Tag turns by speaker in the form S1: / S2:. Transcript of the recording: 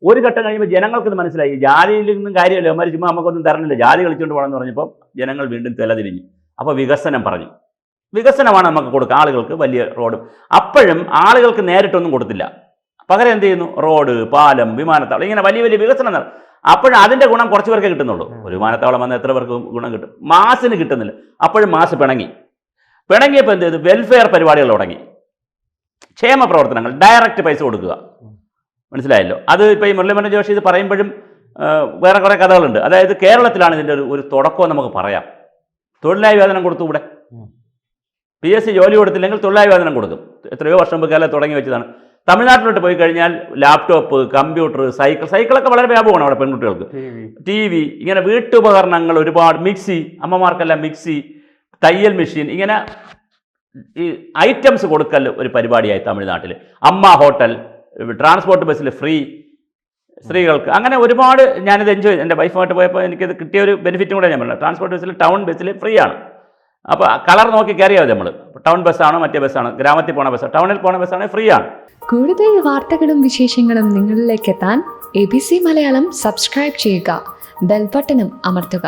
S1: ഒരു ഘട്ടം കഴിയുമ്പോൾ ജനങ്ങൾക്ക് ഇത് മനസ്സിലായി, ജാതിയിൽ നിന്നും കാര്യമല്ല, അവന്മാർ ചുമ്മാ നമുക്കൊന്നും തരണില്ല, ജാതി കളിച്ചുകൊണ്ട് പോകണമെന്ന് പറഞ്ഞപ്പോൾ ജനങ്ങൾ വീണ്ടും തിരിഞ്ഞു. അപ്പോൾ വികസനം പറഞ്ഞു, വികസനമാണ് നമുക്ക് കൊടുക്കുക, ആളുകൾക്ക് വലിയ റോഡും. അപ്പോഴും ആളുകൾക്ക് നേരിട്ടൊന്നും കൊടുത്തില്ല, പകരം എന്ത് ചെയ്യുന്നു, റോഡ്, പാലം, വിമാനത്താവളം, ഇങ്ങനെ വലിയ വലിയ വികസനം നടക്കും. അപ്പോഴും അതിൻ്റെ ഗുണം കുറച്ച് പേർക്കേ കിട്ടുന്നുള്ളൂ. ഒരു വിമാനത്താവളം വന്ന് എത്ര പേർക്ക് ഗുണം കിട്ടും? മാസിന് കിട്ടുന്നില്ല. അപ്പോഴും മാസ് പിണങ്ങിയപ്പോൾ എന്ത് ചെയ്തു, വെൽഫെയർ പരിപാടികൾ തുടങ്ങി, ക്ഷേമ പ്രവർത്തനങ്ങൾ, ഡയറക്റ്റ് പൈസ കൊടുക്കുക. മനസ്സിലായല്ലോ? അത് ഇപ്പോൾ ഈ മുരളീധരൻ ജോഷി ഇത് പറയുമ്പോഴും വേറെ കുറേ കഥകളുണ്ട്. അതായത് കേരളത്തിലാണ് ഇതിൻ്റെ ഒരു തുടക്കം നമുക്ക് പറയാം. തൊഴിലായി വേതനം കൊടുത്തുകൂടെ? PSC ജോലി കൊടുത്തില്ലെങ്കിൽ തൊഴിലായി വേതനം കൊടുക്കും. എത്രയോ വർഷം മുമ്പ് കേരളം തുടങ്ങി വെച്ചതാണ്. തമിഴ്നാട്ടിലോട്ട് പോയി കഴിഞ്ഞാൽ ലാപ്ടോപ്പ്, കമ്പ്യൂട്ടർ, സൈക്കിളൊക്കെ വളരെ വ്യാപകമാണ് അവിടെ പെൺകുട്ടികൾക്ക്. TV, ഇങ്ങനെ വീട്ടുപകരണങ്ങൾ ഒരുപാട്, മിക്സി, അമ്മമാർക്കെല്ലാം മിക്സി, തയ്യൽ മെഷീൻ, ഇങ്ങനെ ഈ ഐറ്റംസ് കൊടുക്കൽ ഒരു പരിപാടിയായി തമിഴ്നാട്ടിൽ. അമ്മ ഹോട്ടൽ, ട്രാൻസ്പോർട്ട് ബസ്സിൽ ഫ്രീ സ്ത്രീകൾക്ക്, അങ്ങനെ ഒരുപാട്. ഞാനിത് എൻജോയ് ചെയ്തു. എൻ്റെ വൈഫുമായിട്ട് പോയപ്പോൾ എനിക്കിത് കിട്ടിയ ഒരു ബെനിഫിറ്റും കൂടെ ഞാൻ പറഞ്ഞത്. ട്രാൻസ്പോർട്ട് ബസ്സിൽ, ടൗൺ ബസ്സിൽ ഫ്രീ ആണ്. അപ്പോൾ കളർ നോക്കി കയറിയാൽ മതി. നമ്മൾ ടൗൺ ബസ്സാണോ മറ്റേ ബസ്സാണോ, ഗ്രാമത്തിൽ പോണ ബസ്സാണ്, ടൗണിൽ പോണ ബസ്സാണെങ്കിൽ ഫ്രീ ആണ്.
S2: കൂടുതൽ വാർത്തകളും വിശേഷങ്ങളും നിങ്ങളിലേക്ക് എത്താൻ ABC മലയാളം സബ്സ്ക്രൈബ് ചെയ്യുക, ബെൽ ബട്ടണും അമർത്തുക.